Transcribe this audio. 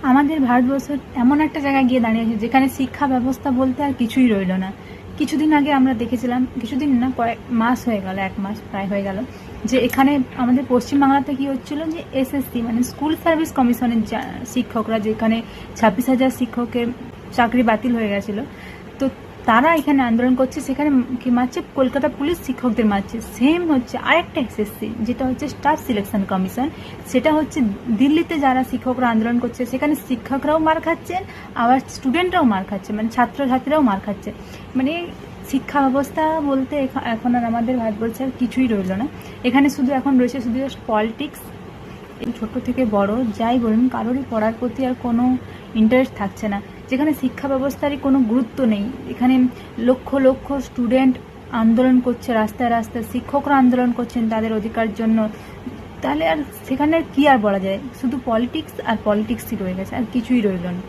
আমাদের ভারতবর্ষ এমন একটা জায়গায় গিয়ে দাঁড়িয়েছে যেখানে শিক্ষা ব্যবস্থা বলতে আর কিছুই রইল না। কিছুদিন আগে আমরা দেখেছিলাম, কিছুদিন না, কয়েক মাস হয়ে গেল, 1 মাস প্রায় হয়ে গেল, যে এখানে আমাদের পশ্চিমবাংলাতে কি হচ্ছিল, যে এসএসসি মানে স্কুল সার্ভিস কমিশনের শিক্ষকরা, যেখানে 26,000 শিক্ষকের চাকরি বাতিল হয়ে গেছিলো, তো তারা এখানে আন্দোলন করছে, সেখানে কি মারছে, কলকাতা পুলিশ শিক্ষকদের মারছে। সেম হচ্ছে আরেকটা এসএসসি, যেটা হচ্ছে স্টাফ সিলেকশন কমিশন, সেটা হচ্ছে দিল্লিতে যারা শিক্ষকরা আন্দোলন করছে, সেখানে শিক্ষকরাও মার খাচ্ছেন, আবার স্টুডেন্টরাও মার খাচ্ছে, মানে ছাত্রছাত্রীরাও মার খাচ্ছে। মানে শিক্ষা ব্যবস্থা বলতে এখন আর আমাদের ভারতবর্ষে আর কিছুই রইল না। এখানে শুধু এখন রয়েছে শুধু পলিটিক্স। ছোট থেকে বড় যাই বলুন, কারোরই পড়ার প্রতি আর কোনো ইন্টারেস্ট থাকছে না। যেখানে শিক্ষা ব্যবস্থারই কোনো গুরুত্ব নেই। এখানে লক্ষ লক্ষ স্টুডেন্ট আন্দোলন করছে রাস্তায় রাস্তায়, শিক্ষকরা আন্দোলন করছেন তাদের অধিকার জন্য। তাহলে আর সেখানে কি আর বলা যায়, শুধু পলিটিক্স আর পলিটিক্সই রয়ে গেছে, আর কিছুই রইল না।